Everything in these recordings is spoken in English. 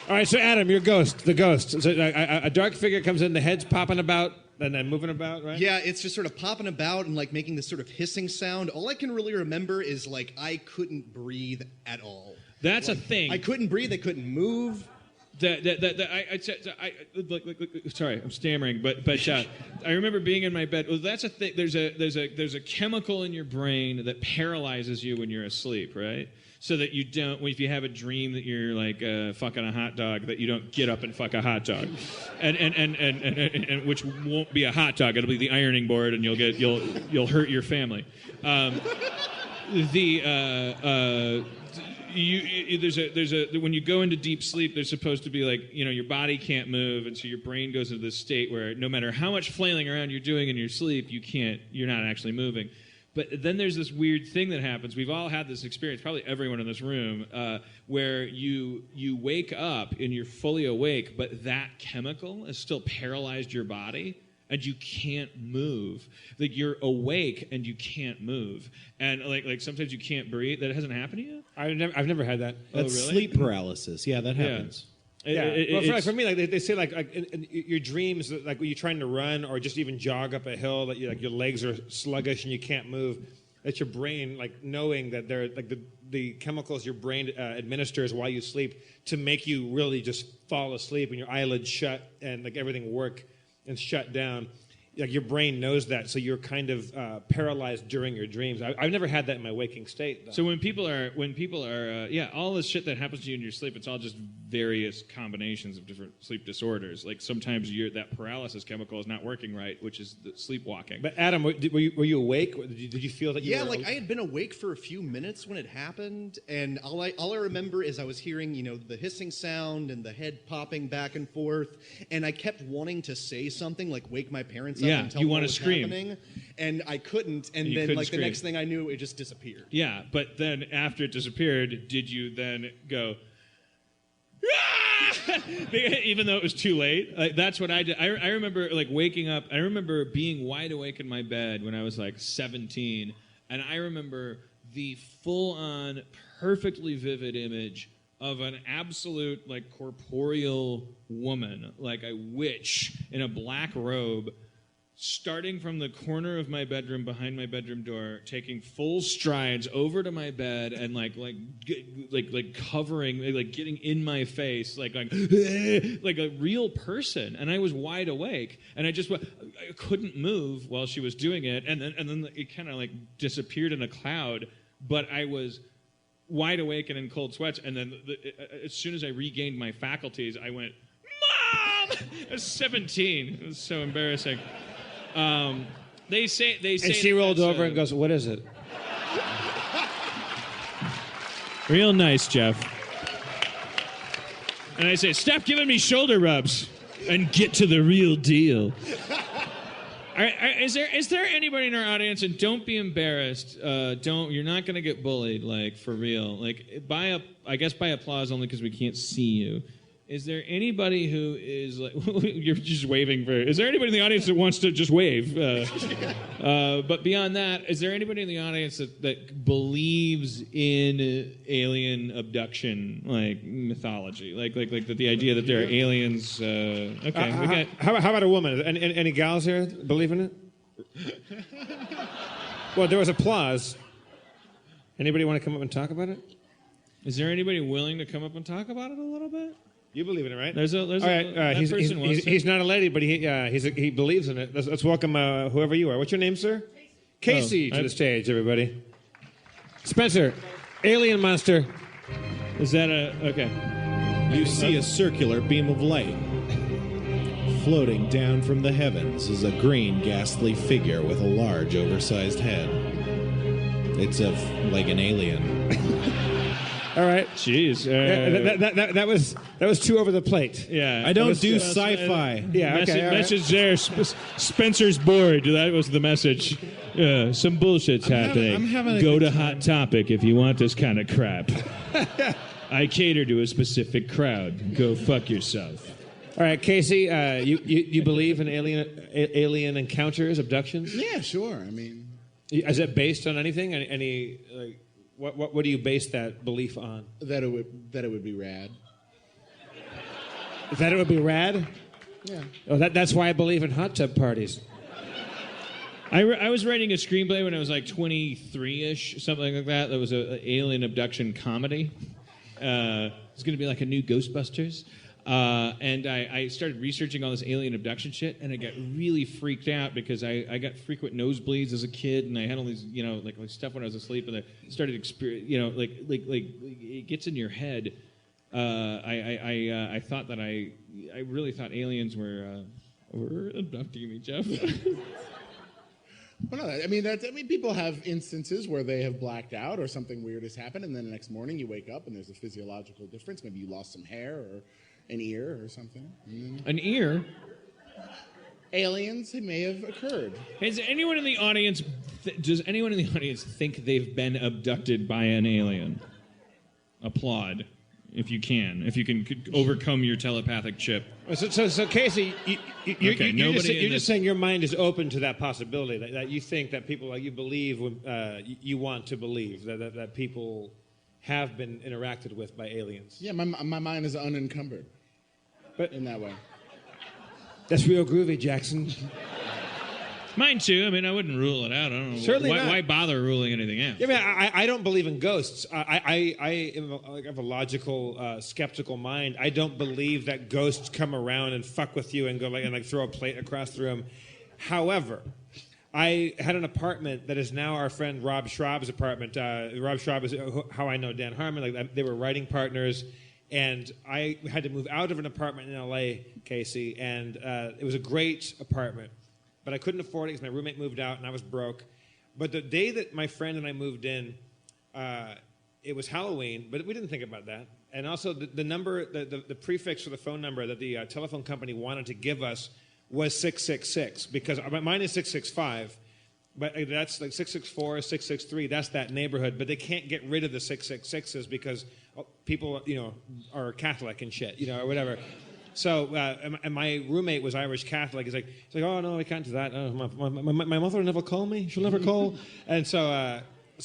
All right, so Adam, you're the ghost. So a dark figure comes in, the head's popping about and then moving about, right? Yeah, it's just sort of popping about and like making this sort of hissing sound. All I can really remember is like I couldn't breathe at all. That's like, a thing. I couldn't breathe. I couldn't move. Sorry, I'm stammering, but I remember being in my bed. Well, that's a thing. There's a chemical in your brain that paralyzes you when you're asleep, right? So that you don't, if you have a dream that you're like fucking a hot dog, that you don't get up and fuck a hot dog, and which won't be a hot dog. It'll be the ironing board, and you'll hurt your family. When you go into deep sleep, there's supposed to be like, your body can't move, and so your brain goes into this state where no matter how much flailing around you're doing in your sleep, you're not actually moving. But then there's this weird thing that happens. We've all had this experience, probably everyone in this room, where you wake up and you're fully awake, but that chemical has still paralyzed your body. And you can't move. Like you're awake and you can't move, and like sometimes you can't breathe. That hasn't happened to you? I've never had that. That's really? Sleep paralysis. Yeah, that happens. Well, for me, like they say, like in your dreams, like when you're trying to run or just even jog up a hill, that your legs are sluggish and you can't move. That's your brain, like knowing that they're like the chemicals your brain administers while you sleep to make you really just fall asleep and your eyelids shut and like everything work and shut down. Like your brain knows that, so you're kind of paralyzed during your dreams. I've never had that in my waking state, though. So when people are, all this shit that happens to you in your sleep, it's all just various combinations of different sleep disorders. Like sometimes that paralysis chemical is not working right, which is the sleepwalking. But Adam, were you awake? Did you feel that you were? Yeah, like I had been awake for a few minutes when it happened, and all I remember is I was hearing, the hissing sound and the head popping back and forth, and I kept wanting to say something like wake my parents up. Yeah, and tell you them want what to was scream. happening, and I couldn't, and then like scream. The next thing I knew, it just disappeared. Yeah, but then after it disappeared, did you then go, ah! Even though it was too late? Like, that's what I did. I remember like waking up. I remember being wide awake in my bed when I was like 17, and I remember the full-on, perfectly vivid image of an absolute like corporeal woman, like a witch in a black robe, starting from the corner of my bedroom behind my bedroom door, taking full strides over to my bed and like covering, like getting in my face, like like a real person. And I was wide awake, and I couldn't move while she was doing it, and then it kind of like disappeared in a cloud, but I was wide awake and in cold sweats, and then as soon as I regained my faculties, I went, "Mom!" I was 17. It was so embarrassing. They say. And she rolled over and goes, "What is it?" Real nice, Jeff. And I say, "Stop giving me shoulder rubs and get to the real deal." Is there anybody in our audience, and don't be embarrassed, you're not going to get bullied, like, for real. Like, I guess by applause only because we can't see you. Is there anybody who is, like, you're just waving for, is there anybody in the audience that wants to just wave? But beyond that, is there anybody in the audience that believes in alien abduction, like, mythology? Like the idea that there are aliens, okay. How about a woman? Any gals here believe in it? Well, there was applause. Anybody want to come up and talk about it? Is there anybody willing to come up and talk about it a little bit? You believe in it, right? He's not a lady, but he believes in it. Let's welcome whoever you are. What's your name, sir? Casey to the stage, everybody. Spencer, alien monster. Is that okay? You see a circular beam of light. Floating down from the heavens is a green, ghastly figure with a large, oversized head. It's like an alien. All right. Jeez. That was too over the plate. Yeah. I don't do sci-fi. Yeah. Okay. Message there. Spencer's bored. That was the message. Yeah. Some bullshit's happening. Go to Hot Topic if you want this kind of crap. I cater to a specific crowd. Go fuck yourself. All right, Casey. You believe in alien encounters, abductions? Yeah, sure. I mean, is it based on anything? Any What do you base that belief on? That it would be rad. That it would be rad? Yeah. Oh, that's why I believe in hot tub parties. I was writing a screenplay when I was like 23-ish, something like that. That was an alien abduction comedy. It's going to be like a new Ghostbusters. And I started researching all this alien abduction shit, and I got really freaked out because I got frequent nosebleeds as a kid, and I had all these, like stuff when I was asleep, and I started like it gets in your head. I thought that I really thought aliens were abducting me, Jeff. Well, no, I mean, people have instances where they have blacked out or something weird has happened, and then the next morning you wake up and there's a physiological difference. Maybe you lost some hair or an ear or something. An ear? Aliens, it may have occurred. Does anyone in the audience think they've been abducted by an alien? Applaud. If you can overcome your telepathic chip. So Casey, you're just saying your mind is open to that possibility, that you think that people, like you believe, you want to believe that people have been interacted with by aliens. Yeah, my mind is unencumbered, but in that way. That's real groovy, Jackson. Mine too. I mean, I wouldn't rule it out. I don't know. Certainly not. Why bother ruling anything out? Yeah, I don't believe in ghosts. I have a logical, skeptical mind. I don't believe that ghosts come around and fuck with you and go and throw a plate across the room. However, I had an apartment that is now our friend Rob Schraub's apartment. Rob Schraub is how I know Dan Harmon. They were writing partners. And I had to move out of an apartment in L.A., Casey, and it was a great apartment. But I couldn't afford it because my roommate moved out and I was broke. But the day that my friend and I moved in, it was Halloween, but we didn't think about that. And also the number, the prefix for the phone number that the telephone company wanted to give us was 666, because mine is 665, but that's like 664, 663, that's that neighborhood. But they can't get rid of the 666s because people, are Catholic and shit, or whatever. So, and my roommate was Irish Catholic. He's like, oh no, we can't do that. Oh, my mother will never call me. She'll never call. And so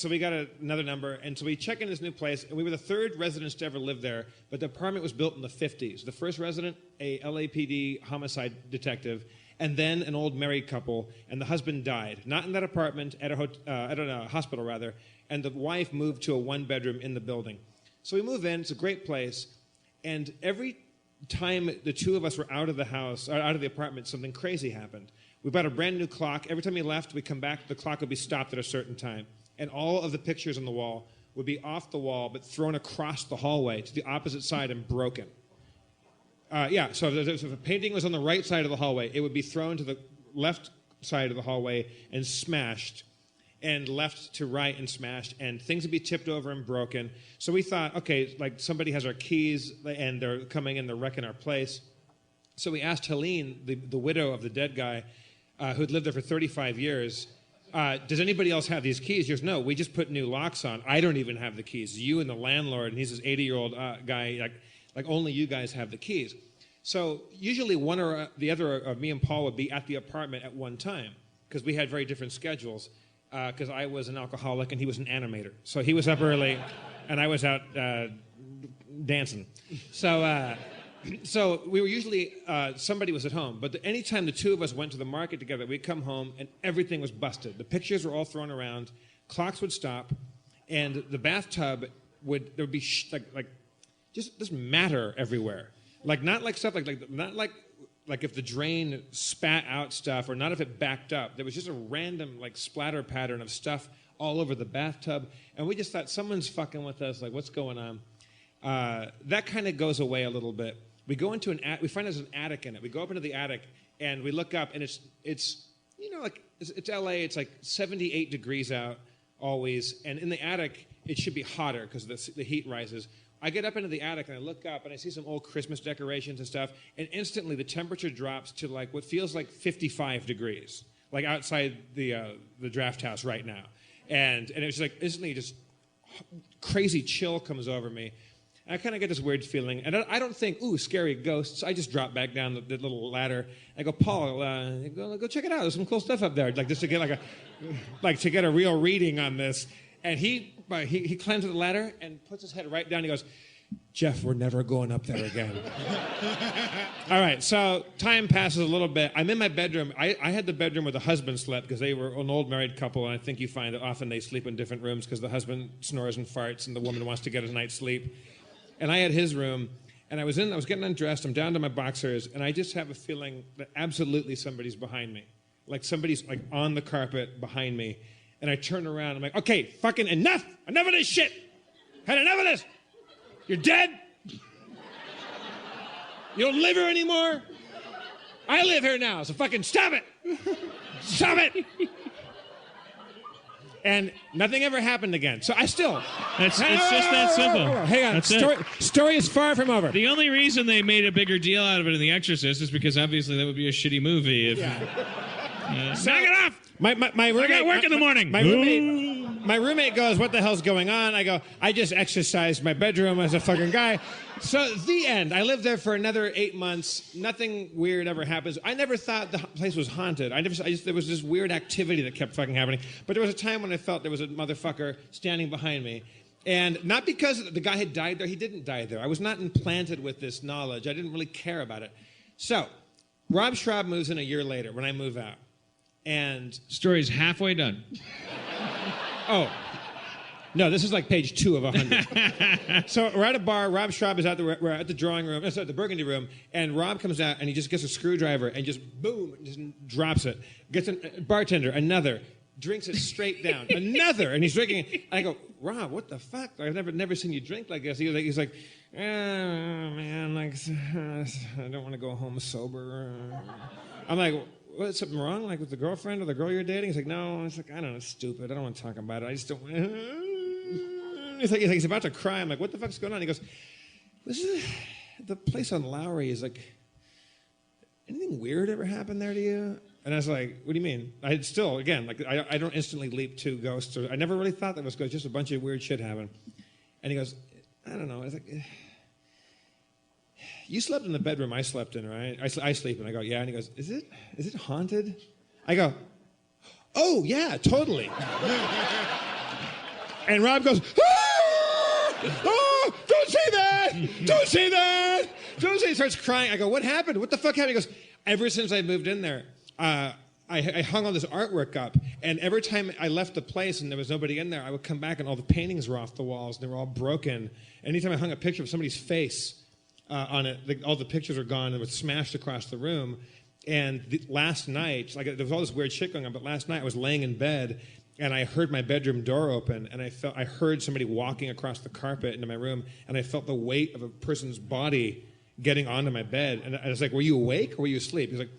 we got another number. And so we check in this new place. And we were the third residents to ever live there. But the apartment was built in the 50s. The first resident, a LAPD homicide detective, and then an old married couple. And the husband died, not in that apartment, at a hospital rather. And the wife moved to a one-bedroom in the building. So we move in. It's a great place. And every time the two of us were out of the house, or out of the apartment, something crazy happened. We bought a brand new clock. Every time we left, we come back, the clock would be stopped at a certain time. And all of the pictures on the wall would be off the wall, but thrown across the hallway to the opposite side and broken. So if a painting was on the right side of the hallway, it would be thrown to the left side of the hallway and smashed, and left to right and smashed, and things would be tipped over and broken. So we thought, okay, like somebody has our keys and they're coming in, they're wrecking our place. So we asked Helene, the widow of the dead guy, who'd lived there for 35 years, does anybody else have these keys? She goes, no, we just put new locks on. I don't even have the keys. You and the landlord, and he's this 80-year-old guy, like only you guys have the keys. So usually one or the other of me and Paul would be at the apartment at one time because we had very different schedules. Because I was an alcoholic and he was an animator. So he was up early and I was out dancing. So we were usually, somebody was at home. But anytime the two of us went to the market together, we'd come home and everything was busted. The pictures were all thrown around, clocks would stop, and the bathtub there would be just matter everywhere. Not if the drain spat out stuff, or not if it backed up. There was just a random splatter pattern of stuff all over the bathtub, and we just thought someone's fucking with us. What's going on? That kind of goes away a little bit. We go into we find there's an attic in it. We go up into the attic and we look up, and it's LA. It's 78 degrees out always, and in the attic it should be hotter because the heat rises. I get up into the attic and I look up and I see some old Christmas decorations and stuff, and instantly the temperature drops to what feels like 55 degrees, outside the draft house right now. And it was instantly just crazy chill comes over me. And I kind of get this weird feeling, and I don't think, ooh, scary ghosts. I just drop back down the little ladder. I go, Paul, go check it out. There's some cool stuff up there, just to get to get a real reading on this. And he climbs to the ladder and puts his head right down. He goes, Jeff, we're never going up there again. All right, so time passes a little bit. I'm in my bedroom. I had the bedroom where the husband slept because they were an old married couple, and I think you find that often they sleep in different rooms because the husband snores and farts and the woman wants to get a night's sleep. And I had his room, and I was getting undressed. I'm down to my boxers, and I just have a feeling that absolutely somebody's behind me. Like somebody's like on the carpet behind me. And I turn around, I'm like, okay, fucking enough of this shit. Had enough of this. You're dead? You don't live here anymore? I live here now, so fucking stop it! Stop it! And nothing ever happened again. So I still... It's just that simple. Hang on. Story is far from over. The only reason they made a bigger deal out of it in The Exorcist is because obviously that would be a shitty movie. If, knock it off! My roommate, I got work in the morning. My roommate goes, what the hell's going on? I go, I just exercised my bedroom as a fucking guy. So the end. I lived there for another 8 months. Nothing weird ever happens. I never thought the place was haunted. There was this weird activity that kept fucking happening. But there was a time when I felt there was a motherfucker standing behind me. And not because the guy had died there. He didn't die there. I was not implanted with this knowledge. I didn't really care about it. So Rob Schraub moves in a year later when I move out. And story's halfway done. Oh. No, this is like page 2 of 100. So we're at a bar. Rob Schraub is we're at the drawing room, the Burgundy room, and Rob comes out and he just gets a screwdriver and just boom, just drops it. Gets a bartender, another, drinks it straight down, another, and he's drinking it. I go, Rob, what the fuck? I've never seen you drink like this. He's like, oh, man, like I don't want to go home sober. I'm like, what, something wrong, like with the girlfriend or the girl you're dating? He's like, no. It's like, I don't know, it's stupid. I don't want to talk about it. I just don't. He's about to cry. I'm like, what the fuck's going on? He goes, the place on Lowry is like, anything weird ever happen there to you? And I was like, what do you mean? I don't instantly leap to ghosts. I never really thought that was ghosts. Just a bunch of weird shit happened. And he goes, I don't know. I was like, you slept in the bedroom I slept in, right? I sleep, and I go, yeah. And he goes, is it haunted? I go, oh, yeah, totally. And Rob goes, oh, don't say that! Don't say that! Don't say it. He starts crying. I go, what happened? What the fuck happened? He goes, ever since I moved in there, I hung all this artwork up, and every time I left the place and there was nobody in there, I would come back and all the paintings were off the walls, and they were all broken. Anytime I hung a picture of somebody's face on it, all the pictures were gone and were smashed across the room. And last night, there was all this weird shit going on, but last night I was laying in bed, and I heard my bedroom door open, and I heard somebody walking across the carpet into my room, and I felt the weight of a person's body getting onto my bed. And I was like, were you awake or were you asleep? He was like,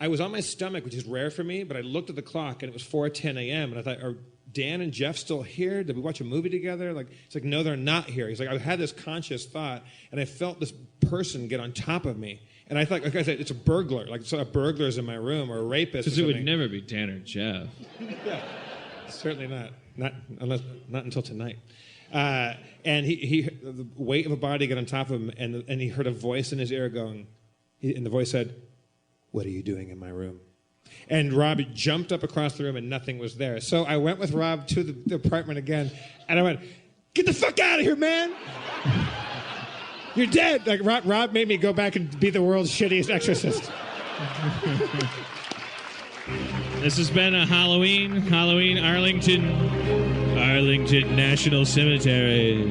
I was on my stomach, which is rare for me, but I looked at the clock, and it was 4:10 a.m., and I thought, are Dan and Jeff still here? Did we watch a movie together? It's like, no, they're not here. He's like, I had this conscious thought, and I felt this person get on top of me. And I thought, like I said, it's a burglar. Like, so a burglar's in my room or a rapist. Because it would never be Dan or Jeff. Yeah. Certainly not. Not until tonight. And he the weight of a body got on top of him, and he heard a voice in his ear going, and the voice said, what are you doing in my room? And Rob jumped up across the room, and nothing was there. So I went with Rob to the apartment again, and I went, get the fuck out of here, man! You're dead! Like, Rob made me go back and be the world's shittiest exorcist. This has been a Halloween, Arlington National Cemetery.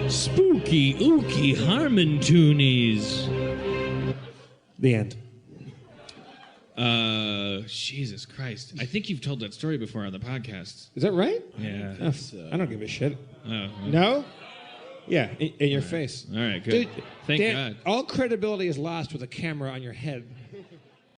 Spooky, ooky Harmontoonies. The end. Jesus Christ. I think you've told that story before on the podcast. Is that right? Yeah. I don't give a shit. Oh, okay. No? Yeah, in your face. All right, good. Dude, Thank Dan, God. all credibility is lost with a camera on your head.